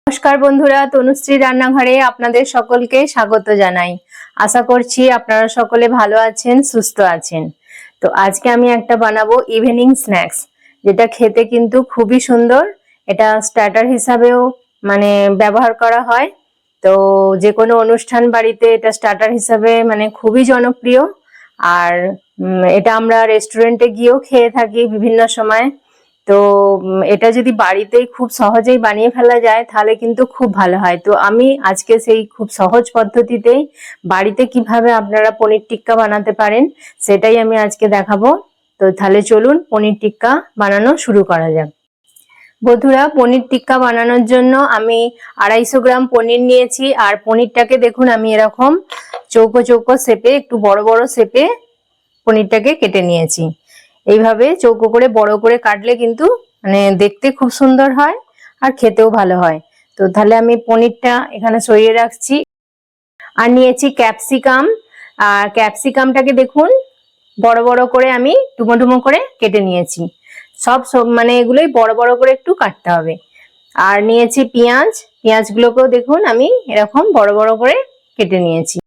নমস্কার বন্ধুরা, তনুশ্রী রান্নাঘরে আপনাদের সকলকে স্বাগত জানাই। আশা করছি আপনারা সকলে ভালো আছেন, সুস্থ আছেন। তো আজকে আমি একটা বানাবো ইভিনিং স্ন্যাক্স, যেটা খেতে কিন্তু খুবই সুন্দর। এটা স্টার্টার হিসাবেও মানে ব্যবহার করা হয়। তো যে কোনো অনুষ্ঠান বাড়িতে এটা স্টার্টার হিসাবে মানে খুবই জনপ্রিয়। আর এটা আমরা রেস্টুরেন্টে গিয়েও খেয়ে থাকি বিভিন্ন সময়। তো এটা যদি বাড়িতেই খুব সহজেই বানিয়ে ফেলা যায় তাহলে কিন্তু খুব ভালো হয়। তো আমি আজকে সেই খুব সহজ পদ্ধতিতেই বাড়িতে কিভাবে আপনারা পনির টিক্কা বানাতে পারেন সেটাই আমি আজকে দেখাবো। তো তাহলে চলুন পনির টিক্কা বানানো শুরু করা যাক। বন্ধুরা, পনির টিক্কা বানানোর জন্য আমি 250 গ্রাম পনির নিয়েছি। আর পনিরটাকে দেখুন আমি এরকম চৌকো চৌকো শেপে, একটু বড় বড় শেপে পনিরটাকে কেটে নিয়েছি। এইভাবে চৌকো করে বড় করে কাটলে কিন্তু মানে দেখতে খুব সুন্দর হয় আর খেতেও ভালো হয়। তো তাহলে আমি পনিরটা এখানে সরিয়ে রাখছি। আর নিয়েছি ক্যাপসিকাম। আর ক্যাপসিকামটাকে দেখুন বড় বড় করে আমি ডুমো ডুমো করে কেটে নিয়েছি। সব মানে এগুলোই বড় বড় করে একটু কাটতে হবে। আর নিয়েছি পেঁয়াজ। পেঁয়াজগুলোকেও দেখুন আমি এরকম বড় বড় করে কেটে নিয়েছি।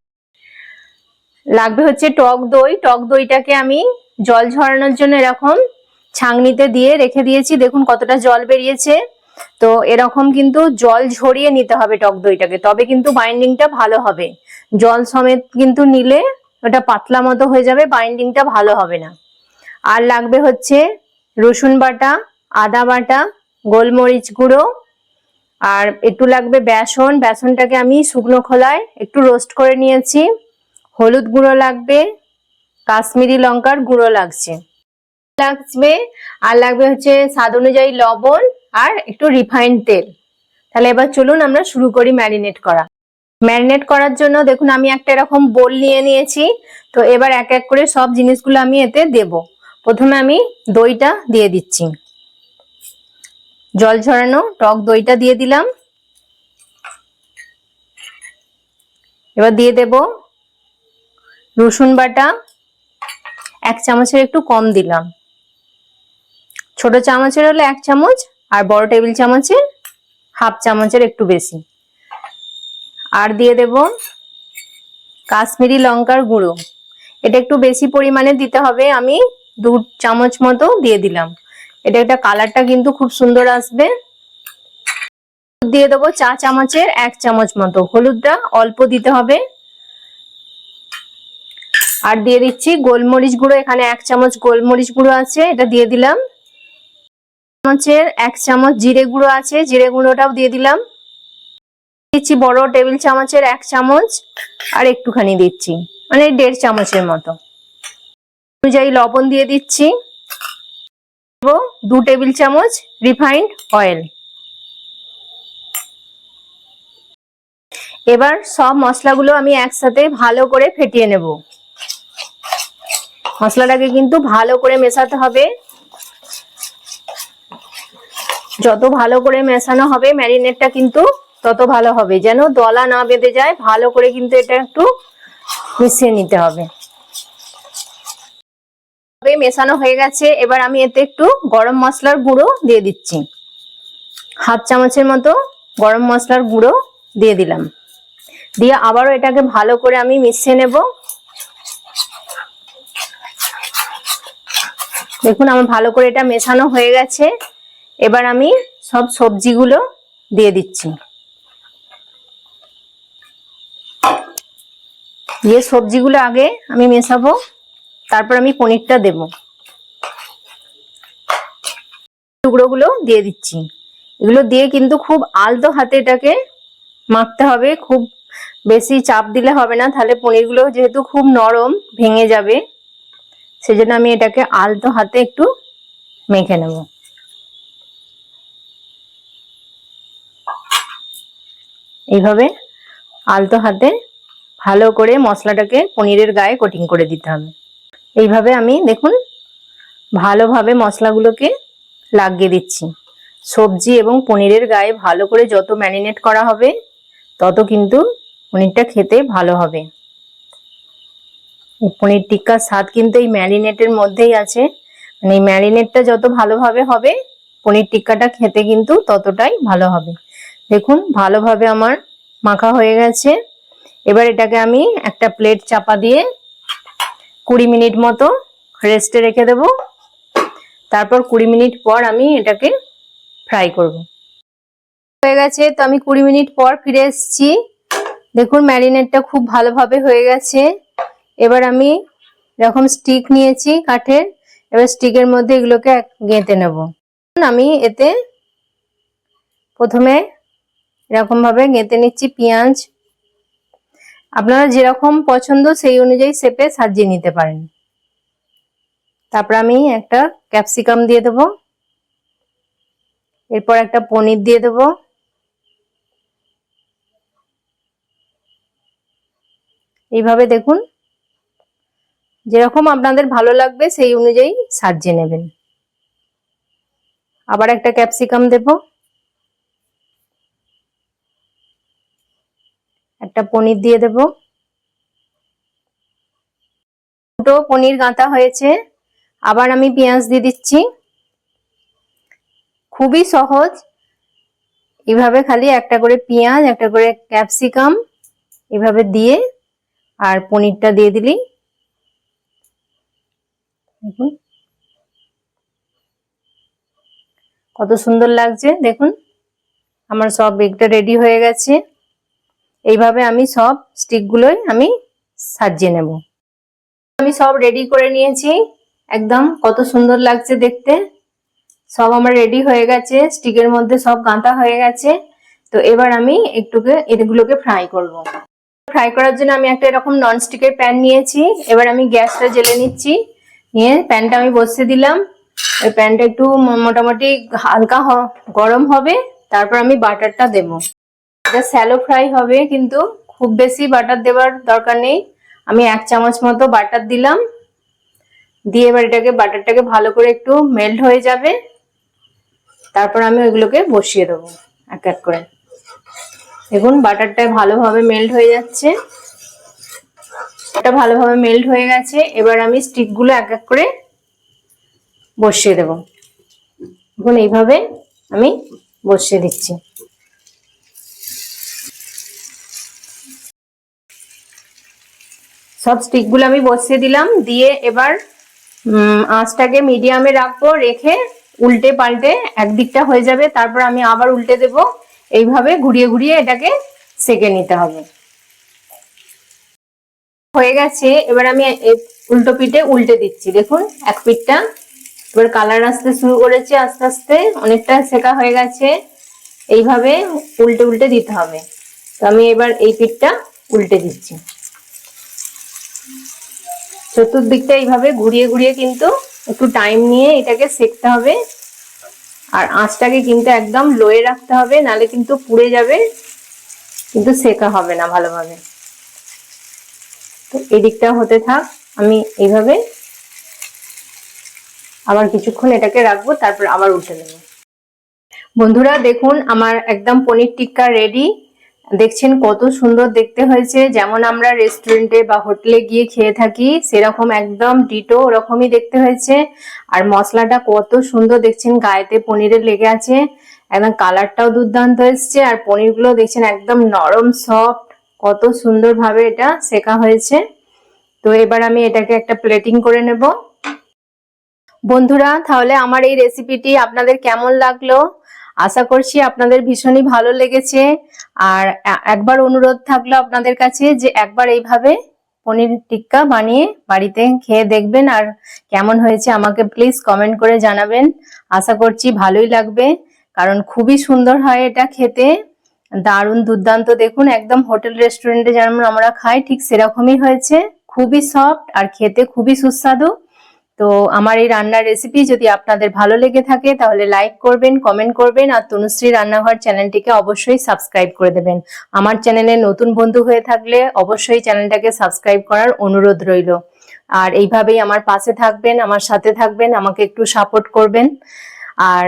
লাগবে হচ্ছে টক দই। টক দইটাকে আমি জল ঝরানোর জন্য এরকম ছাঁকনিতে দিয়ে রেখে দিয়েছি। দেখুন কতটা জল বেরিয়েছে। তো এরকম কিন্তু জল ঝরিয়ে নিতে হবে টক দইটাকে, তবে কিন্তু বাইন্ডিংটা ভালো হবে। জল সমেত কিন্তু নিলে ওটা পাতলা মতো হয়ে যাবে, বাইন্ডিংটা ভালো হবে না। আর লাগবে হচ্ছে রসুন বাটা, আদা বাটা, গোলমরিচ গুঁড়ো, আর একটু লাগবে বেসন। বেসনটাকে আমি শুকনো খোলায় একটু রোস্ট করে নিয়েছি। হলুদ গুঁড়ো লাগবে, কাশ্মীরি লঙ্কার গুঁড়ো লাগবে। আর লাগবে হচ্ছে স্বাদ অনুযায়ী লবণ আর একটু রিফাইন্ড তেল। তাহলে এবার চলুন আমরা শুরু করি ম্যারিনেট করা। ম্যারিনেট করার জন্য দেখুন আমি একটা এরকম বোল নিয়ে নিয়েছি। তো এবার এক এক করে সব জিনিসগুলো আমি এতে দেব। প্রথমে আমি দইটা দিয়ে দিচ্ছি, জল ঝরানো টক দইটা দিয়ে দিলাম। এবার দিয়ে দেব রসুন বাটা, 1 চামচের একটু কম দিলাম। ছোট চামচের হলে 1 চামচ, আর বড় টেবিল চামচের 1/2 চামচের একটু বেশি। আর দিয়ে দেব কাশ্মীরি লঙ্কার গুঁড়ো। এটা একটু বেশি পরিমাণে দিতে হবে, আমি 2 চামচ মতো দিয়ে দিলাম। এটা একটা কালারটা কিন্তু খুব সুন্দর আসবে। দিয়ে দেবো 4 চামচের 1 চামচ মতো। হলুদটা অল্প দিতে হবে। আর দিয়ে দিচ্ছি গোলমরিচ গুঁড়ো। এখানে 1 চামচ গোলমরিচ গুঁড়ো আছে, এটা দিয়ে দিলাম। চামচের 1 চামচ জিরে গুঁড়ো আছে, জিরে গুঁড়োটাও দিয়ে দিলাম। দিচ্ছি বড় টেবিল চামচের 1 চামচ, আর একটুখানি দিচ্ছি মানে 1.5 চামচের মতো। অনুযায়ী লবণ দিয়ে দিচ্ছি। 2 টেবিল চামচ রিফাইন্ড অয়েল। এবার সব মশলাগুলো আমি একসাথে ভালো করে ফেটিয়ে নেব। মশলাটাকে কিন্তু ভালো করে মেশাতে হবে। যত ভালো করে মেশানো হবে ম্যারিনেটটা কিন্তু তত ভালো হবে, যেন দলা না বেঁধে যায়। ভালো করে কিন্তু এটা একটু মিশিয়ে নিতে হবে। মেশানো হয়ে গেছে। এবার আমি এতে একটু গরম মশলার গুঁড়ো দিয়ে দিচ্ছি। 1/2 চামচের মতো গরম মশলার গুঁড়ো দিয়ে দিলাম। দিয়ে আবারও এটাকে ভালো করে আমি মিশিয়ে নেব। দেখুন আমার ভালো করে এটা মেশানো হয়ে গেছে। এবার আমি সব সবজিগুলো দিয়ে দিচ্ছি। দিয়ে সবজিগুলো আগে আমি মেশাবো, তারপর আমি পনিরটা দেব। টুকরোগুলো দিয়ে দিচ্ছি। এগুলো দিয়ে কিন্তু খুব আলতো হাতে এটাকে মাখতে হবে। খুব বেশি চাপ দিলে হবে না, তাহলে পনিরগুলো যেহেতু খুব নরম ভেঙে যাবে। সেজন্য আমি এটাকে আলতো হাতে একটু মেখে নেব। এইভাবে আলতো হাতে ভালো করে মশলাটাকে পনিরের গায়ে কোটিং করে দিতে হবে। এইভাবে আমি দেখুন ভালোভাবে মশলাগুলোকে লাগিয়ে দিচ্ছি। সবজি এবং পনিরের গায়ে ভালো করে যত ম্যারিনেট করা হবে তত কিন্তু পনিরটা খেতে ভালো হবে। পনির টিক্কার স্বাদ কিন্তু এই ম্যারিনেটের মধ্যেই আছে। মানে এই ম্যারিনেটটা যত ভালোভাবে হবে পনির টিক্কাটা খেতে কিন্তু ততটাই ভালো হবে। দেখুন ভালোভাবে আমার মাখা হয়ে গেছে। এবার এটাকে আমি একটা প্লেট চাপা দিয়ে 20 মিনিট মতো রেস্টে রেখে দেব। তারপর 20 মিনিট পর আমি এটাকে ফ্রাই করব। হয়ে গেছে, তো আমি 20 মিনিট পর ফিরে এসেছি। দেখুন ম্যারিনেটটা খুব ভালোভাবে হয়ে গেছে। এবার আমি এরকম স্টিক নিয়েছি কাঠের, এবার স্টিকের মধ্যে এগুলোকে গেঁথে নেব। আমি এতে প্রথমে এরকম ভাবে গেঁথে নিচ্ছি পেঁয়াজ। আপনারা যেরকম পছন্দ সেই অনুযায়ী শেপে সাজিয়ে নিতে পারেন। তারপর আমি একটা ক্যাপসিকাম দিয়ে দেবো, এরপর একটা পনির দিয়ে দেবো, এইভাবে দেখুন যেরকম আপনাদের ভালো লাগবে সেই অনুযায়ী সাজিয়ে নেবেন। আবার একটা ক্যাপসিকাম দেব, একটা পনির দিয়ে দেব। দুটো পনির গাঁথা হয়েছে, আবার আমি পেঁয়াজ দিয়ে দিচ্ছি। খুবই সহজ, এইভাবে খালি একটা করে পেঁয়াজ একটা করে ক্যাপসিকাম এভাবে দিয়ে আর পনিরটা দিয়ে দিলি দেখুন কত সুন্দর লাগছে। দেখুন আমার সব বেগটা রেডি হয়ে গেছে। এইভাবে আমি সব স্টিকগুলোই আমি সাজিয়ে নেব। আমি সব রেডি করে নিয়েছি, একদম কত সুন্দর লাগছে দেখতে। সব আমার রেডি হয়ে গেছে, স্টিকের মধ্যে সব গাঁথা হয়ে গেছে। তো এবার আমি এগুলোকে ফ্রাই করব। ফ্রাই করার জন্য আমি একটা এরকম ননস্টিকের প্যান নিয়েছি। এবার আমি গ্যাসটা জ্বেলে নিচ্ছি, নিয়ে প্যানটা আমি বসিয়ে দিলাম। ওই প্যানটা একটু মোটামুটি হালকা গরম হবে, তারপর আমি বাটারটা দেবো। এটা শ্যালো ফ্রাই হবে, কিন্তু খুব বেশি বাটার দেওয়ার দরকার নেই। আমি 1 চামচ মতো বাটার দিলাম, দিয়ে এবার বাটারটাকে ভালো করে একটু মেল্ট হয়ে যাবে। তারপর আমি ওইগুলোকে বসিয়ে দেবো এক এক করে। দেখুন বাটারটা ভালোভাবে মেল্ট হয়ে যাচ্ছে, এটা ভালোভাবে মেল্ট হয়ে গেছে। এবার আমি স্টিকগুলো এক এক করে বসিয়ে দেব। দেখুন এইভাবে আমি বসিয়ে দিচ্ছি। সব স্টিকগুলো আমি বসিয়ে দিলাম, দিয়ে এবার আঁচটাকে মিডিয়ামে রাখবো, রেখে উল্টে পাল্টে একদিকটা হয়ে যাবে তারপর আমি আবার উল্টে দেব। এইভাবে ঘুরিয়ে ঘুরিয়ে এটাকে সেকে নিতে হবে। হয়ে গেছে, এবার আমি উল্টো পিঠে উল্টে দিচ্ছি। দেখুন এক পিঠটা এবার কালার আসতে শুরু করেছে, আস্তে আস্তে অনেকটা সেকা হয়ে গেছে। এইভাবে উল্টে উল্টে দিতে হবে। তো আমি এবার এই পিঠটা উল্টে দিচ্ছি। চতুর্দিকটা এইভাবে ঘুরিয়ে ঘুরিয়ে কিন্তু একটু টাইম নিয়ে এটাকে সেকতে হবে, আর আঁচটাকে কিন্তু একদম লোয়ে রাখতে হবে, নালে কিন্তু পুড়ে যাবে, কিন্তু সেকা হবে না ভালোভাবে। তো এই দিকটা হতে থাক, আমি এইভাবে আবার কিছুক্ষণ এটাকে রাখবো, তারপর আবার উল্টে নেব। বন্ধুরা দেখুন আমার একদম পনির টিক্কা রেডি। দেখছেন কত সুন্দর দেখতে হয়েছে, যেমন আমরা রেস্টুরেন্টে বা হোটেলে গিয়ে খেয়ে থাকি সেরকম একদম ডিটো ওরকমই দেখতে হয়েছে। আর মশলাটা কত সুন্দর দেখছেন গায়েতে পনিরের লেগে আছে, একদম কালারটাও দুর্দান্ত এসছে। আর পনিরগুলো দেখছেন একদম নরম সফট, কত সুন্দর ভাবে এটা সেকা হয়েছে। তো এবার আমি এটাকে একটা প্লেটিং করে নেব। বন্ধুরা তাহলে আমার এই রেসিপিটি আপনাদের কেমন লাগলো, আশা করছি আপনাদের ভীষণই ভালো লেগেছে। আর একবার অনুরোধ থাকলো আপনাদের কাছে যে একবার এইভাবে পনির টিক্কা বানিয়ে বাড়িতে খেয়ে দেখবেন, আর কেমন হয়েছে আমাকে প্লিজ কমেন্ট করে জানাবেন। আশা করছি ভালোই লাগবে, কারণ খুবই সুন্দর হয় এটা খেতে, দারুণ দুর্দান্ত। দেখুন একদম হোটেল রেস্টুরেন্টে যেমন আমরা খাই ঠিক সেরকমই হয়েছে, খুবই সফট আর খেতে খুবই সুস্বাদু। তো আমার এই রান্নার রেসিপি যদি আপনাদের ভালো লেগে থাকে তাহলে লাইক করবেন, কমেন্ট করবেন, আর তনুশ্রী রান্নাঘর চ্যানেলটিকে অবশ্যই সাবস্ক্রাইব করে দেবেন। আমার চ্যানেলে নতুন বন্ধু হয়ে থাকলে অবশ্যই চ্যানেলটাকে সাবস্ক্রাইব করার অনুরোধ রইল। আর এইভাবেই আমার পাশে থাকবেন, আমার সাথে থাকবেন, আমাকে একটু সাপোর্ট করবেন। আর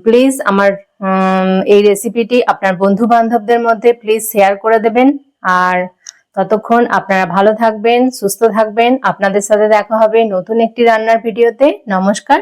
প্লিজ আমার এই রেসিপিটি আপনার বন্ধু বান্ধবদের মধ্যে প্লিজ শেয়ার করে দেবেন। আর ততক্ষণ আপনারা ভালো থাকবেন, সুস্থ থাকবেন। আপনাদের সাথে দেখা হবে নতুন একটি রান্নার ভিডিওতে। নমস্কার।